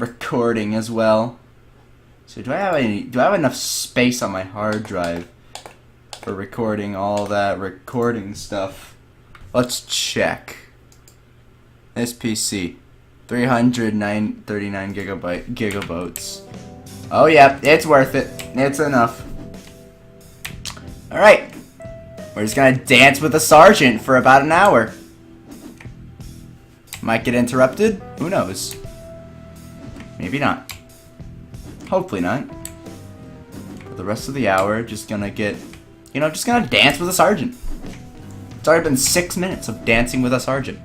recording as well. So do I have enough space on my hard drive for recording all that recording stuff? Let's check. This PC, 339 gigabytes. Oh yeah, it's worth it. It's enough. All right, we're just gonna dance with a sergeant for about an hour. Might get interrupted. Who knows? Maybe not. Hopefully not. For the rest of the hour, just gonna get, just gonna dance with a sergeant. It's already been 6 minutes of dancing with a sergeant.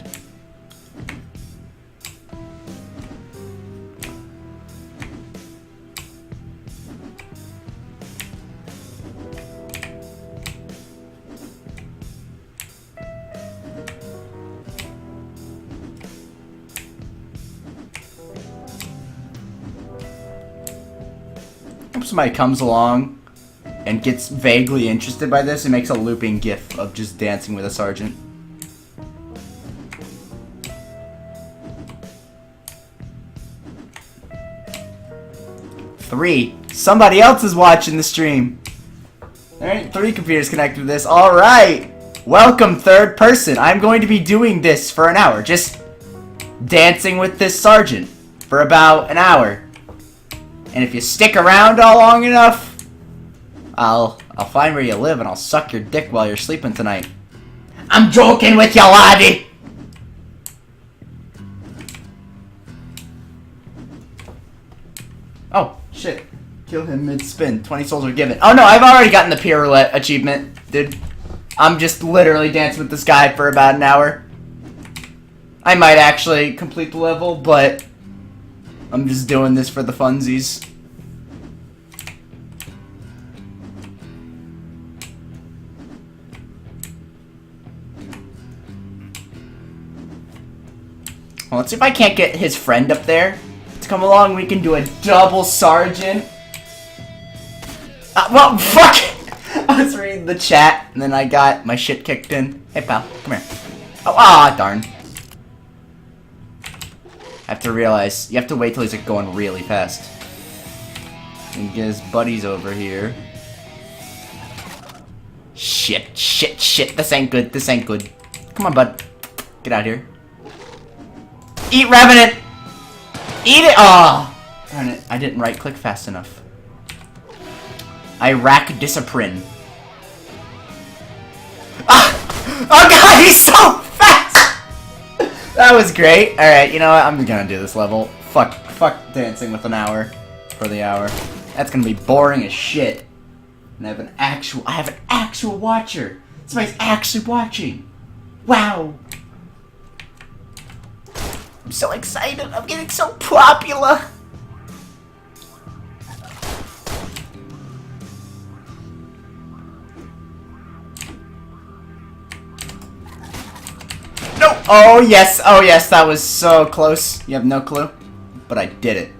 If somebody comes along and gets vaguely interested by this, it makes a looping gif of just dancing with a sergeant. Three. Somebody else is watching the stream. Alright, 3 computers connected to this. Alright. Welcome, third person. I'm going to be doing this for an hour. Just dancing with this sergeant for about an hour. And if you stick around all long enough, I'll find where you live and I'll suck your dick while you're sleeping tonight. I'm joking with you, laddie! Oh, shit. Kill him mid-spin. 20 souls are given. Oh no, I've already gotten the Pier Roulette achievement, dude. I'm just literally dancing with this guy for about an hour. I might actually complete the level, but I'm just doing this for the funsies. Well, let's see if I can't get his friend up there to come along. We can do a double sergeant. Well, fuck! I was reading the chat, and then I got my shit kicked in. Hey, pal, come here. Oh, darn. I have to realize, you have to wait till he's like going really fast. And get his buddies over here. Shit, this ain't good, Come on, bud. Get out here. Eat Revenant! Eat it! Oh! Darn it, I didn't right click fast enough. Iraq Discipline. Ah! Oh god, he's so fast! That was great. Alright, you know what? I'm gonna do this level. Fuck dancing with an hour for the hour. That's gonna be boring as shit. And I have an actual watcher. Somebody's actually watching. Wow. I'm so excited. I'm getting so popular. No! Oh yes, that was so close. You have no clue. But I did it.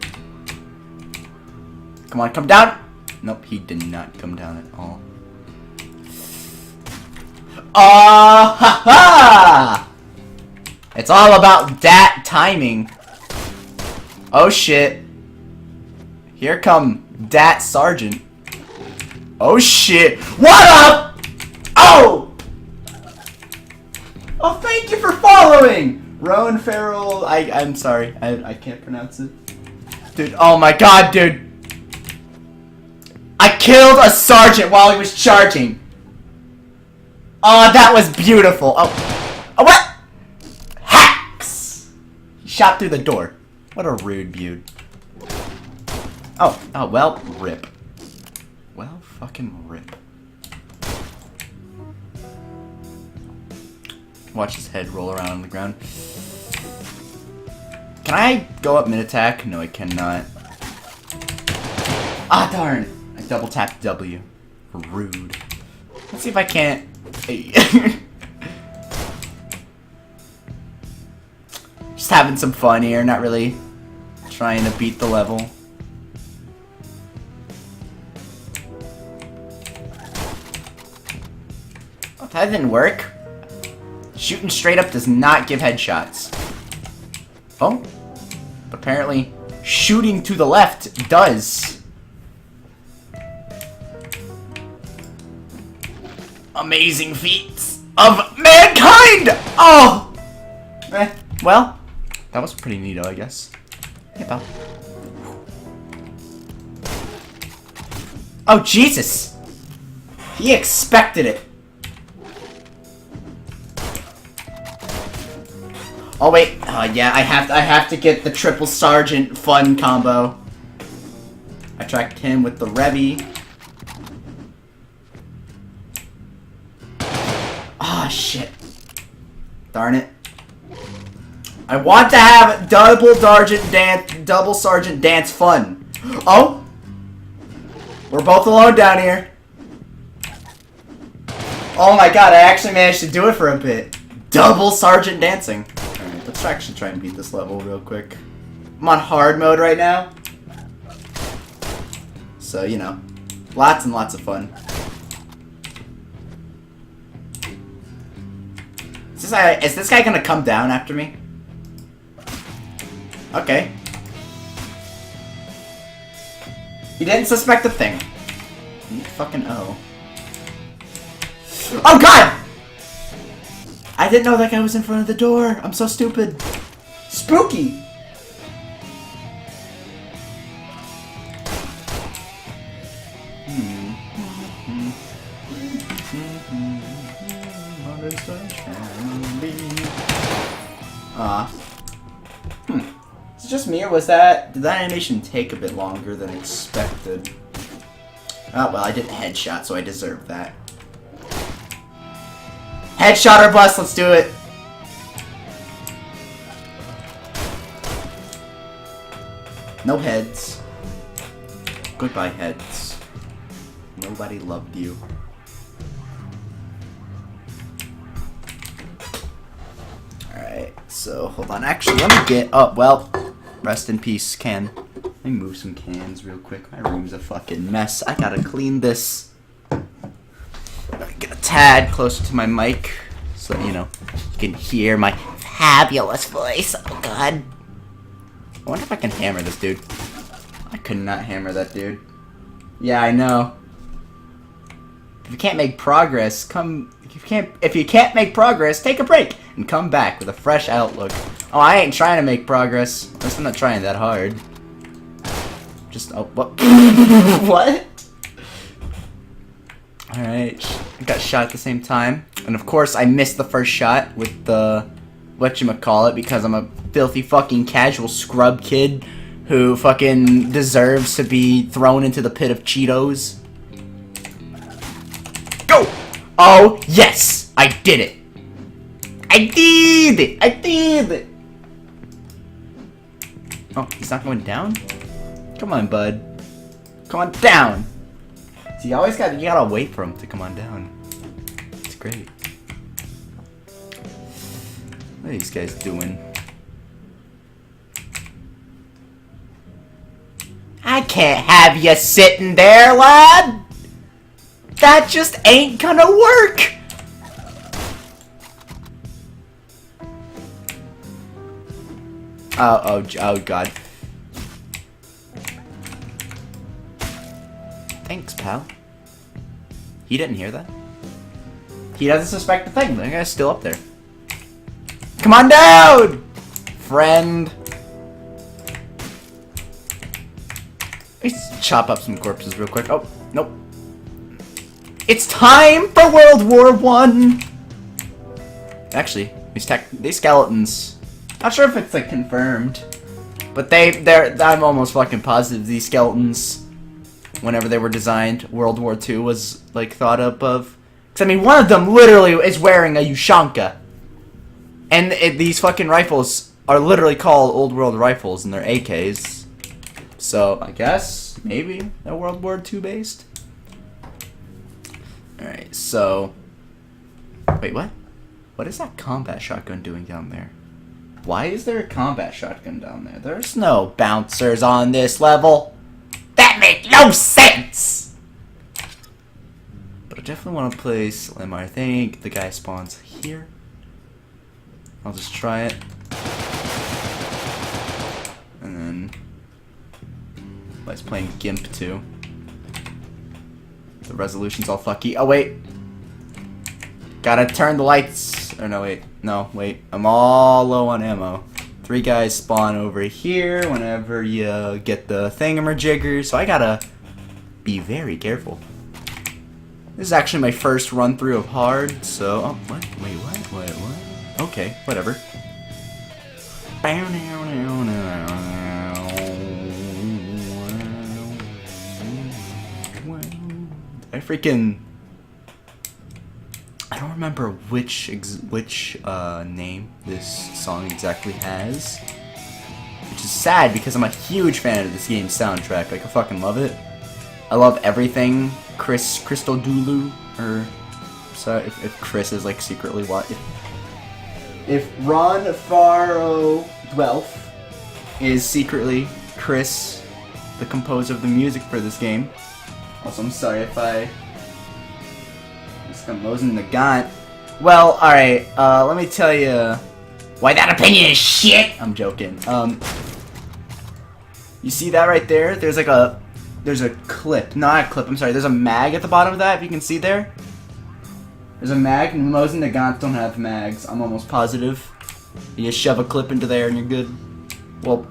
Come on, come down. Nope, he did not come down at all. Ah ha ha! It's all about dat timing. Oh shit. Here come dat sergeant. Oh shit. What up? Oh! Oh, thank you for following! Rowan Farrell, I'm sorry. I can't pronounce it. Dude, oh my god, dude. I killed a sergeant while he was charging. Oh, that was beautiful. Oh, what? Hacks! He shot through the door. What a rude dude. Oh, well, rip. Well, fucking rip. Watch his head roll around on the ground. Can I go up mid-attack? No, I cannot. Ah, darn. I double tapped W. Rude. Let's see if I can't. Just having some fun here, not really trying to beat the level. Oh, that didn't work. Shooting straight up does not give headshots. Oh, apparently shooting to the left does. Amazing feats of mankind! Oh! Well, that was pretty neato, I guess. Hey, pal. Oh, Jesus! He expected it. Oh wait, yeah, I have to get the triple sergeant fun combo. I tracked him with the Revy. Ah, shit. Darn it. I want to have double sergeant dance fun. Oh, we're both alone down here. Oh my god, I actually managed to do it for a bit. Double sergeant dancing. Alright, let's actually try and beat this level real quick. I'm on hard mode right now. So, you know, lots and lots of fun. Is this guy gonna come down after me? Okay. He didn't suspect a thing. You fucking O. Oh god! I didn't know that guy was in front of the door. I'm so stupid. Spooky! Is it just me, or did that animation take a bit longer than expected? Oh well, I did a headshot, so I deserve that. Headshot or bust, let's do it! No heads. Goodbye, heads. Nobody loved you. Alright, so hold on. Actually, let me get up. Well, rest in peace, can. Let me move some cans real quick. My room's a fucking mess. I gotta clean this. Let me get a tad closer to my mic so that, you know, you can hear my fabulous voice. Oh god. I wonder if I can hammer this dude. I could not hammer that dude. Yeah, I know. If you can't make progress, if you can't make progress, take a break and come back with a fresh outlook. Oh, I ain't trying to make progress. At least I'm not trying that hard. Just what? What? Alright, I got shot at the same time. And of course I missed the first shot with the whatchamacallit because I'm a filthy fucking casual scrub kid who fucking deserves to be thrown into the pit of Cheetos. Go! Oh, yes! I did it! I did it! I did it! Oh, he's not going down? Come on, bud. Come on down! See, you gotta wait for him to come on down. It's great. What are these guys doing? I can't have you sitting there, lad! That just ain't gonna work! Oh god. Thanks, pal. He didn't hear that. He doesn't suspect a thing. The guy's still up there. Come on down! Friend. Let's chop up some corpses real quick. Oh, nope. It's time for World War I! Actually, these skeletons... Not sure if it's, like, confirmed. But I'm almost fucking positive these skeletons, whenever they were designed, World War II was, like, thought up of. Because, I mean, one of them literally is wearing a Ushanka. And these fucking rifles are literally called Old World rifles, and they're AKs. So, I guess, maybe they're World War II based. Alright, so... Wait, what? What is that combat shotgun doing down there? Why is there a combat shotgun down there? There's no bouncers on this level. That makes no sense! But I definitely want to play Slim. I think the guy spawns here. I'll just try it. And then Let's playing GIMP too. The resolution's all fucky. Oh wait. Gotta turn the lights. Or no, wait. No, wait. I'm all low on ammo. 3 guys spawn over here whenever you get the thingamajigger, so I gotta be very careful. This is actually my first run through of hard, so... Oh, what? Wait, what? Okay, whatever. I freaking... I don't remember which name this song exactly has, which is sad because I'm a huge fan of this game's soundtrack. Like, I fucking love it. I love everything Christodoulou, or sorry if Chris is like secretly what if Ron Faro Dwelf is secretly Chris, the composer of the music for this game. Also, I'm sorry if I Mosin Nagant. Well, alright, let me tell you why that opinion is shit! I'm joking. You see that right there? There's a clip. Not a clip, I'm sorry. There's a mag at the bottom of that, if you can see there. There's a mag, and Mosin Nagant don't have mags. I'm almost positive. You just shove a clip into there and you're good. Well,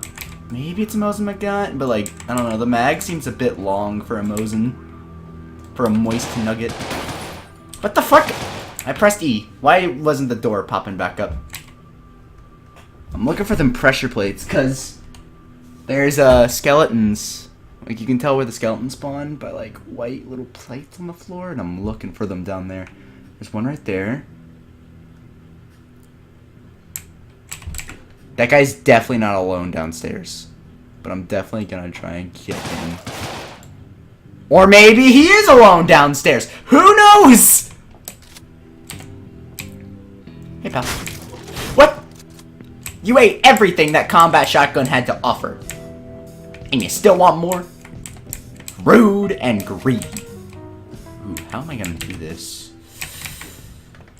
maybe it's a Mosin Nagant, but like, I don't know. The mag seems a bit long for a Mosin. For a moist nugget. What the fuck? I pressed E. Why wasn't the door popping back up? I'm looking for them pressure plates, because there's skeletons. Like, you can tell where the skeletons spawn by, like, white little plates on the floor, and I'm looking for them down there. There's one right there. That guy's definitely not alone downstairs. But I'm definitely gonna try and get him. Or maybe he is alone downstairs. Who knows? Hey, pal. What? You ate everything that combat shotgun had to offer. And you still want more? Rude and greedy. Ooh, how am I gonna do this?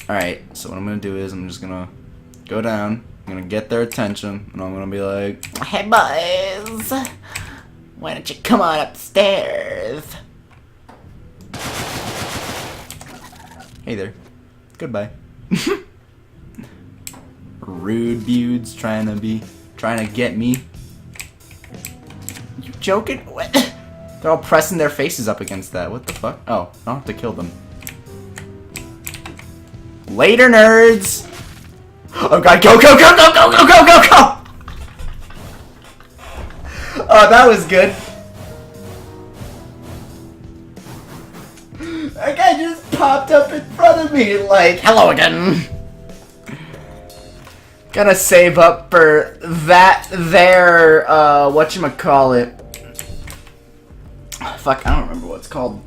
Alright, so what I'm gonna do is I'm just gonna go down. I'm gonna get their attention. And I'm gonna be like, hey, boys. Why don't you come on upstairs? Hey there. Goodbye. Rude budes trying to get me. You joking? What? They're all pressing their faces up against that. What the fuck? Oh, I don't have to kill them. Later, nerds! Oh god, go, go, go, go, go, go, go, go, go! Oh, that was good. That guy just popped up in front of me like, hello again. Gonna save up for that there, whatchamacallit. Fuck, I don't remember what it's called.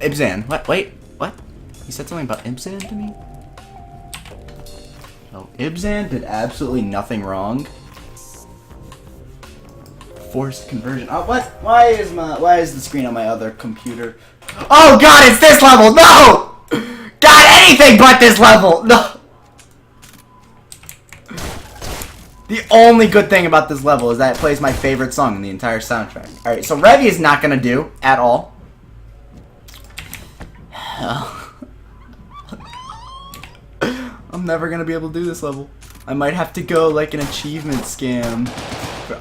Ibzan. What? Wait, what? He said something about Ibzan to me? No, Ibzan did absolutely nothing wrong. Forced conversion. Oh, what? Why is the screen on my other computer? Oh god, it's this level! No! God, anything but this level! No! The only good thing about this level is that it plays my favorite song in the entire soundtrack. Alright, so Revy is not gonna do at all. I'm never gonna be able to do this level. I might have to go like an achievement scam.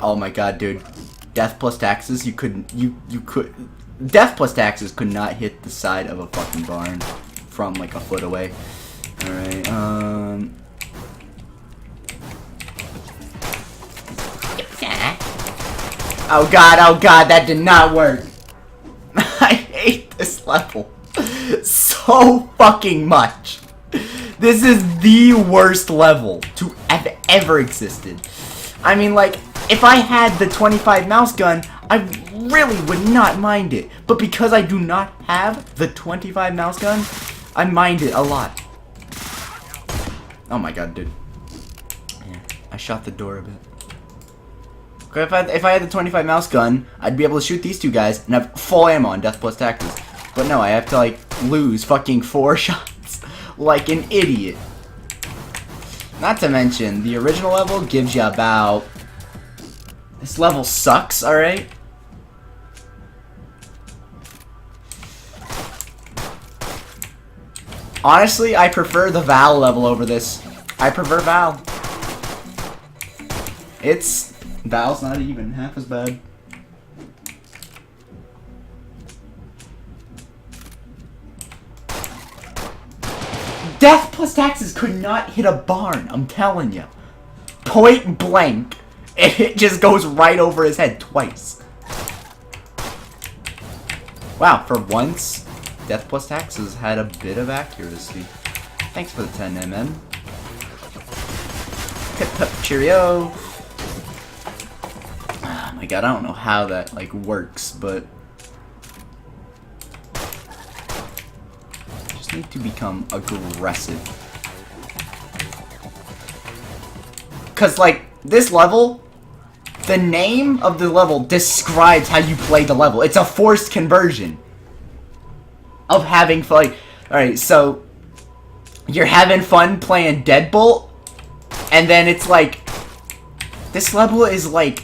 Oh my god, dude. Death plus taxes, you couldn't, you could, Death plus taxes could not hit the side of a fucking barn from like a foot away. Alright, oh god, that did not work. I hate this level so fucking much. This is the worst level to have ever existed. I mean, like, if I had the 25 mouse gun, I really would not mind it. But because I do not have the 25 mouse gun, I mind it a lot. Oh my god, dude. Yeah, I shot the door a bit. Okay, if I had the 25 mouse gun, I'd be able to shoot these two guys and have full ammo on Death plus taxes. But no, I have to, like, lose fucking 4 shots like an idiot. Not to mention, the original level gives you about This level sucks, alright? Honestly, I prefer the Val level over this. I prefer Val. Val's not even half as bad. Death plus taxes could not hit a barn, I'm telling you. Point blank. It just goes right over his head twice. Wow, for once, Death plus taxes had a bit of accuracy. Thanks for the 10 MN. Pip pip cheerio. Oh my god, I don't know how that like works, but just need to become aggressive. Cause like this level, the name of the level describes how you play the level. It's a forced conversion of having fun. Alright, so you're having fun playing Deadbolt, and then it's like this level is like,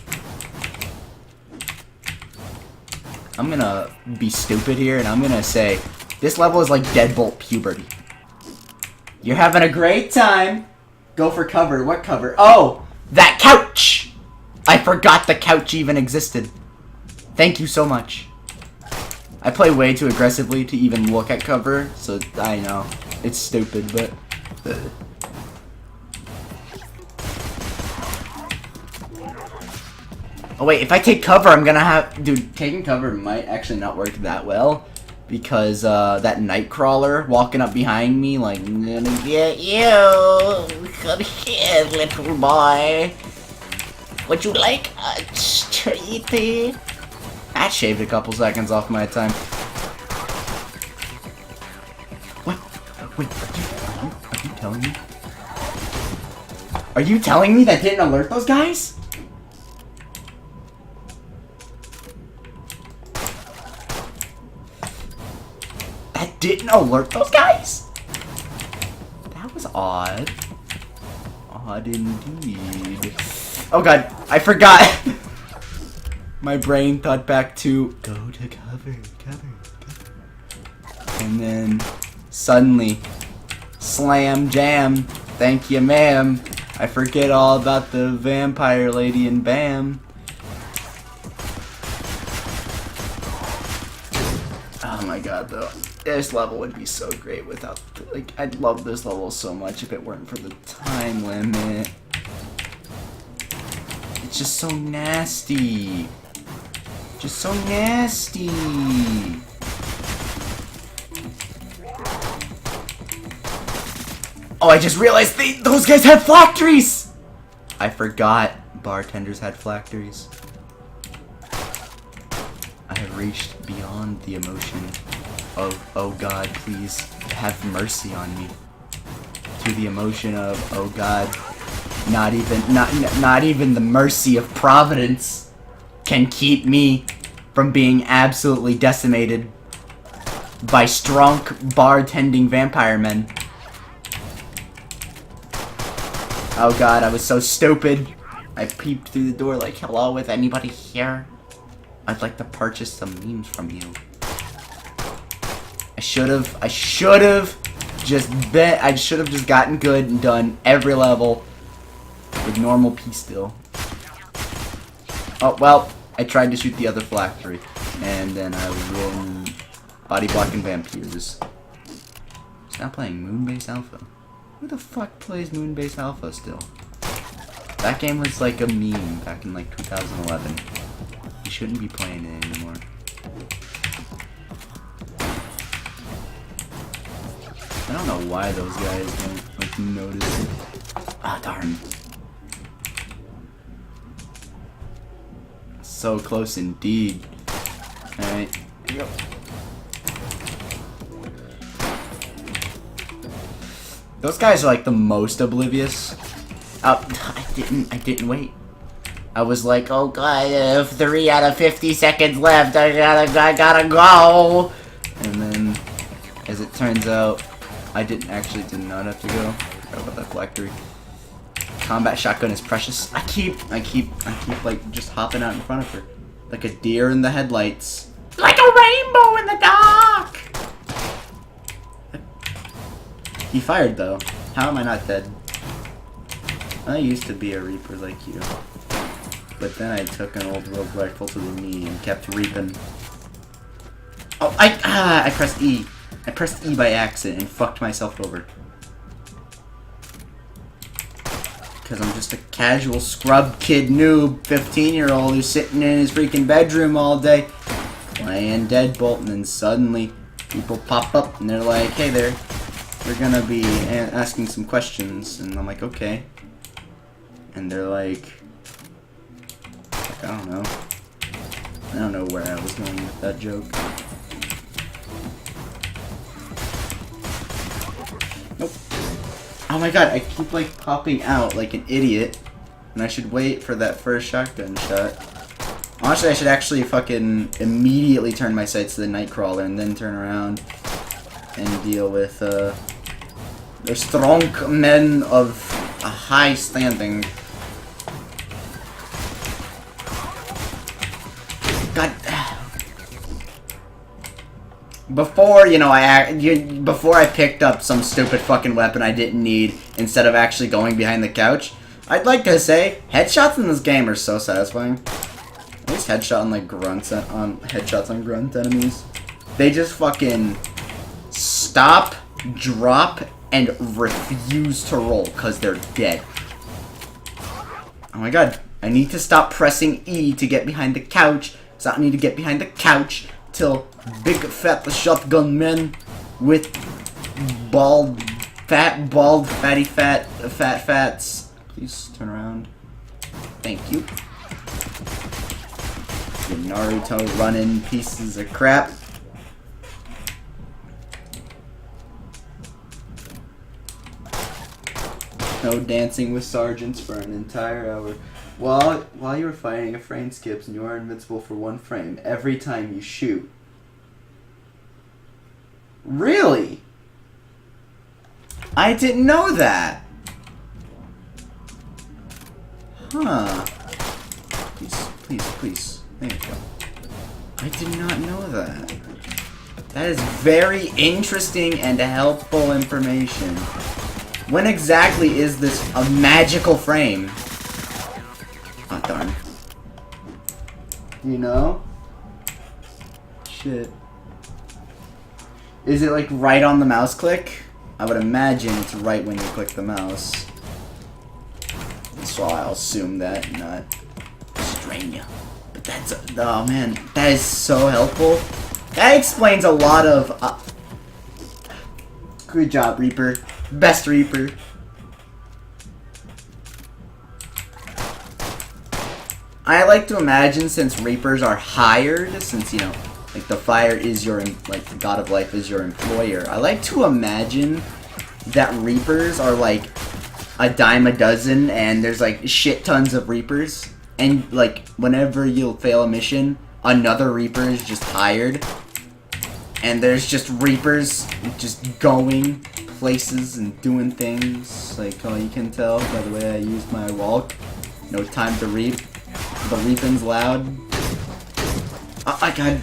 I'm gonna be stupid here and I'm gonna say this level is like Deadbolt puberty. You're having a great time. Go for cover. What cover? Oh, that couch! I forgot the couch even existed. Thank you so much. I play way too aggressively to even look at cover, so I know. It's stupid, but... Oh wait, if I take cover, I'm gonna have... Dude, taking cover might actually not work that well. Because, that Nightcrawler walking up behind me, like, I'm gonna get you! Come here, little boy! Would you like a treaty? That shaved a couple seconds off my time. What? Wait, are you telling me? Are you telling me that didn't alert those guys? That didn't alert those guys? That was odd. Odd indeed. Oh god, I forgot. My brain thought back to go to cover. And then suddenly, slam jam. Thank you, ma'am. I forget all about the vampire lady and bam. Oh my god, though. This level would be so great without, like, I'd love this level so much if it weren't for the time limit. It's just so nasty. Just so nasty. Oh, I just realized those guys had phylacteries! I forgot bartenders had phylacteries. I have reached beyond the emotion of, oh god, please have mercy on me. To the emotion of, oh god, not even the mercy of Providence can keep me from being absolutely decimated by strong bartending vampire men. Oh god, I was so stupid. I peeped through the door like, hello, is anybody here? I'd like to purchase some memes from you. I should have just gotten good and done every level with normal P still. Oh, well, I tried to shoot the other phylactery, and then I was rolling body blocking vampires. Stop playing Moonbase Alpha. Who the fuck plays Moonbase Alpha still? That game was like a meme back in like 2011. You shouldn't be playing it anymore. I don't know why those guys don't like notice it. Ah, darn. So close indeed. Alright, here we go. Those guys are like the most oblivious. I didn't wait. I was like, oh god, 3 out of 50 seconds left, I gotta go! And then, as it turns out, I did not have to go. Forgot about that phylactery. combat shotgun is precious. I keep like just hopping out in front of her, like a deer in the headlights, like a rainbow in the dark. He fired though. How am I not dead? I used to be a reaper like you, but then I took an old world rifle to the knee and kept reaping. Oh, I pressed E. I pressed E by accident and fucked myself over. Because I'm just a casual scrub kid noob, 15-year-old who's sitting in his freaking bedroom all day playing Deadbolt, and then suddenly people pop up and they're like, hey there, we're gonna be asking some questions, and I'm like, okay. And they're like, I don't know. I don't know where I was going with that joke. Nope. Oh my god, I keep like popping out like an idiot, and I should wait for that first shotgun shot. Honestly, I should actually fucking immediately turn my sights to the Nightcrawler and then turn around and deal with the strong men of a high standing. God. Before, you know, before I picked up some stupid fucking weapon I didn't need instead of actually going behind the couch, I'd like to say headshots in this game are so satisfying. At least headshot on like headshots on grunt enemies. They just fucking stop, drop, and refuse to roll because they're dead. Oh my god, I need to stop pressing E to get behind the couch. So I need to get behind the couch till big fat shotgun men with fatty fats. Please turn around. Thank you. You Naruto running pieces of crap. No dancing with sergeants for an entire hour. While you were fighting, a frame skips and you are invincible for 1 frame every time you shoot. Really? I didn't know that. Huh. Please. There you go. I did not know that. That is very interesting and helpful information. When exactly is this a magical frame? Oh, darn. You know? Shit. Is it like right on the mouse click? I would imagine it's right when you click the mouse. So I'll assume that, not strain you. But that's, oh man, that is so helpful. That explains a lot of, good job, Reaper. Best Reaper. I like to imagine, since Reapers are hired, since, you know, like the fire is your, like the God of Life is your employer, I like to imagine that Reapers are like a dime a dozen and there's like shit tons of Reapers, and like whenever you'll fail a mission, another Reaper is just hired, and there's just Reapers just going places and doing things. Like, oh, you can tell by the way I used my walk. No time to reap. The reaping's loud. Oh my god.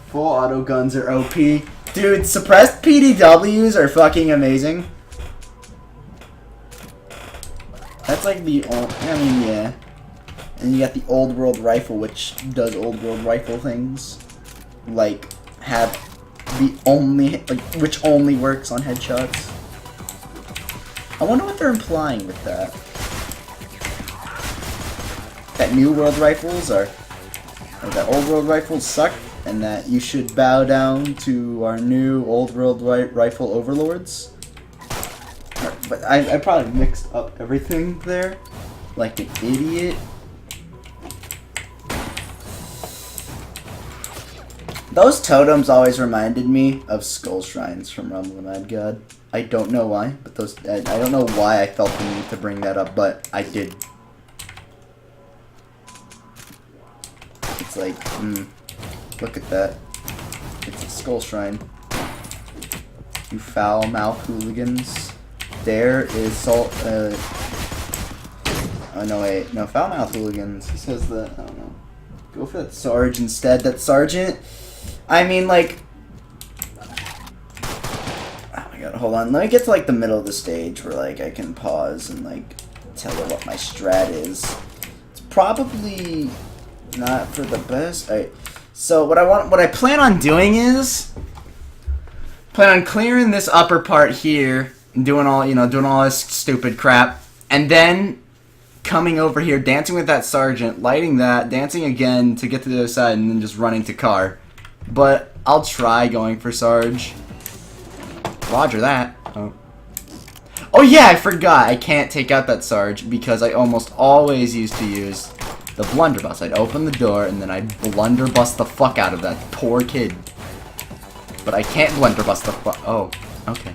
Full auto guns are OP. Dude, suppressed PDWs are fucking amazing. That's like the old, I mean, yeah. And you got the old world rifle, which does old world rifle things. Like, have the only, like, which only works on headshots. I wonder what they're implying with that. That new world rifles are, or that old world rifles suck, and that you should bow down to our new old world rifle overlords. But I probably mixed up everything there, like an idiot. Those totems always reminded me of skull shrines from Realm of the Mad God. I don't know why, but those, I don't know why I felt the need to bring that up, but I did. It's like, look at that. It's a skull shrine. You foul-mouthed hooligans. There is Oh, no, wait. No, foul-mouthed hooligans. He says that. I don't know. Go for that Sarge instead. That Sergeant. I mean, like... Oh, my God. Hold on. Let me get to, like, the middle of the stage where, like, I can pause and, like, tell you what my strat is. It's probably not for the best. Alright. So, what I plan on doing is... plan on clearing this upper part here and doing all, doing all this stupid crap. And then... coming over here, dancing with that sergeant, lighting that, dancing again to get to the other side, and then just running to car. But I'll try going for Sarge. Roger that. Oh yeah, I forgot. I can't take out that Sarge because I almost always used to use the blunderbuss. I'd open the door and then I'd blunderbuss the fuck out of that poor kid. But I can't blunderbuss the fuck. Oh, okay.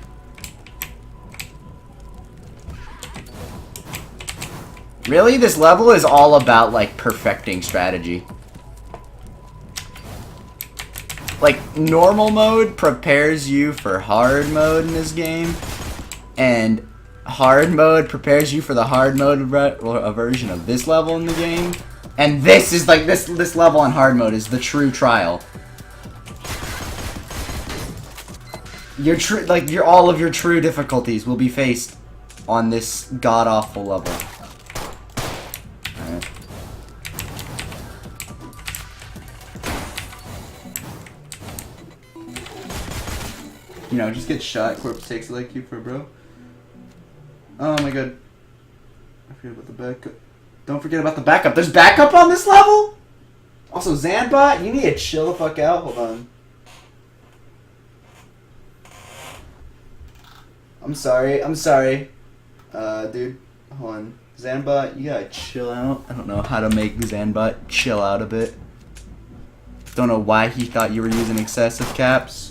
Really? This level is all about, like, perfecting strategy. Like, normal mode prepares you for hard mode in this game. And hard mode prepares you for the hard mode version of this level in the game. And this is, like, this level on hard mode is the true trial. All of your true difficulties will be faced on this god-awful level. Just get shot. Corpse takes it like you for bro. Oh my God. I forget about the backup. Don't forget about the backup. There's backup on this level? Also, Zanbot, you need to chill the fuck out. Hold on. I'm sorry. Dude. Hold on. Zanbot, you gotta chill out. I don't know how to make Zanbot chill out a bit. Don't know why he thought you were using excessive caps.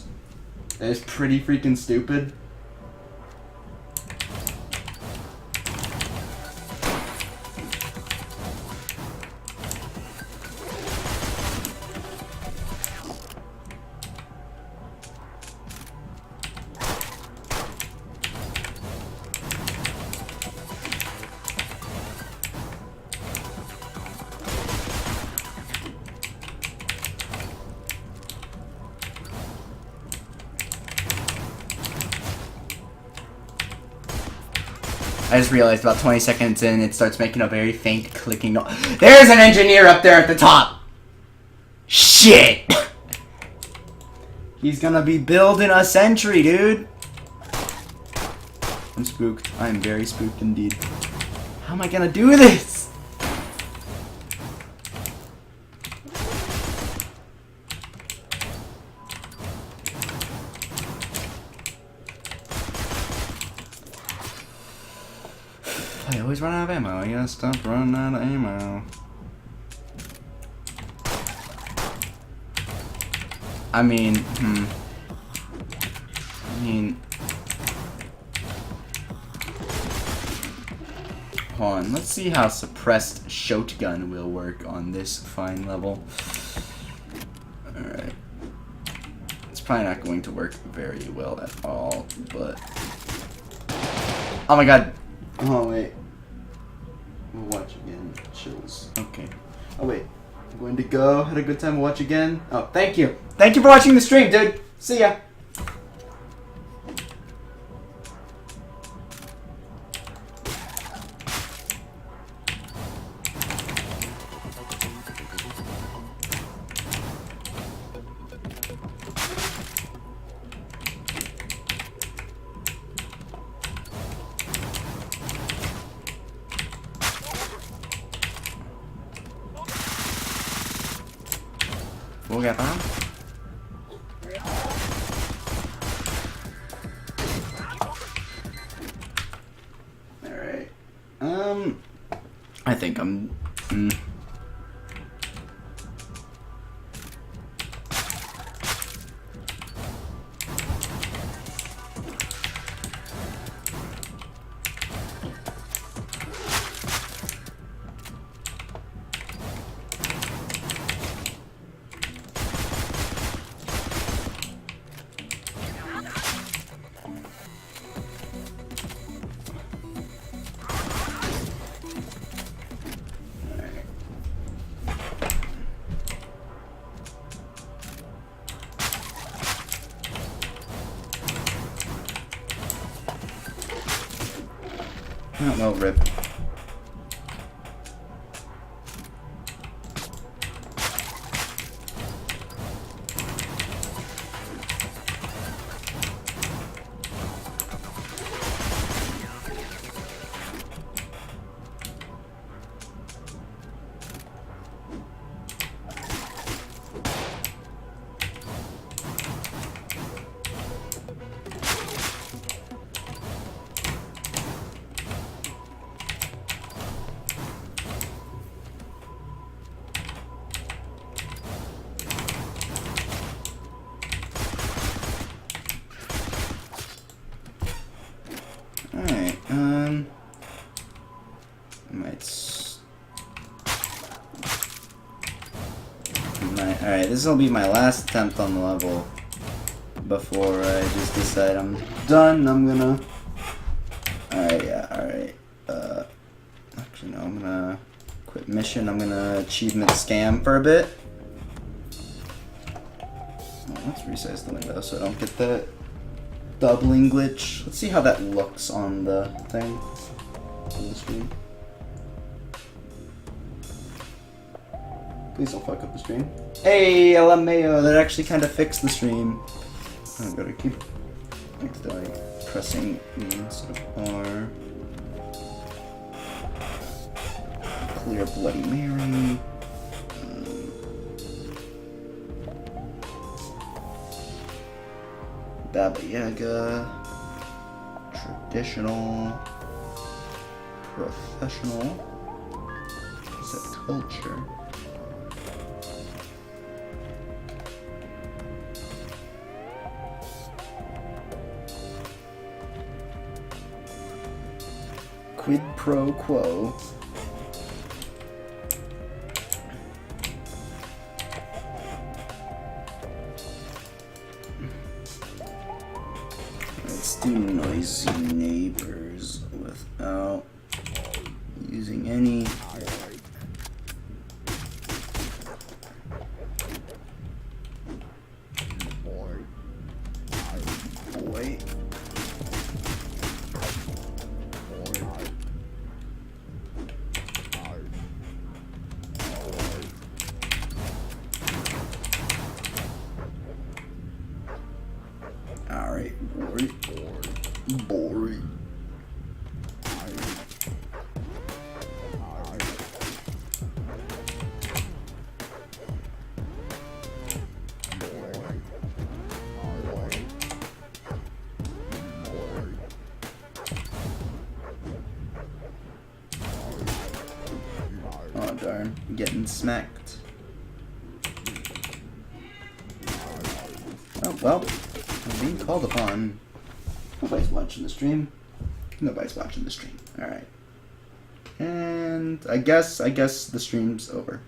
That is pretty freaking stupid. I just realized about 20 seconds in, it starts making a very faint clicking noise. There's an engineer up there at the top! Shit! He's gonna be building a sentry, dude! I'm spooked. I am very spooked indeed. How am I gonna do this? I always run out of ammo. I gotta stop running out of ammo. I mean, hold on. Let's see how suppressed shotgun will work on this fine level. Alright. It's probably not going to work very well at all, but... Oh my God. Oh, wait. We'll watch again. Chills. Okay. Oh, wait. I'm going to go. Had a good time. Watch again. Oh, thank you. Thank you for watching the stream, dude. See ya. We'll get that. Alright. I think I'm... Oh, well, rip. Alright, Alright, this will be my last attempt on the level before I just decide I'm done. I'm gonna... Alright, yeah, alright. Actually, no, I'm gonna quit mission. I'm gonna achievement scam for a bit. Oh, let's resize the window so I don't get that doubling glitch. Let's see how that looks on the thing, on the screen. Please don't fuck up the stream. Hey, LMAO, that actually kind of fixed the stream. I'm gonna keep accidentally pressing E instead of R. Clear Bloody Mary. Baba Yaga. Traditional. Professional. Is that culture? Quid pro quo. Let's do noisy neighbors without using any. Boy. Alright, boring. Oh darn, I'm getting smacked. Oh well, I'm being called upon. Nobody's watching the stream. Nobody's watching the stream. Alright. And I guess the stream's over.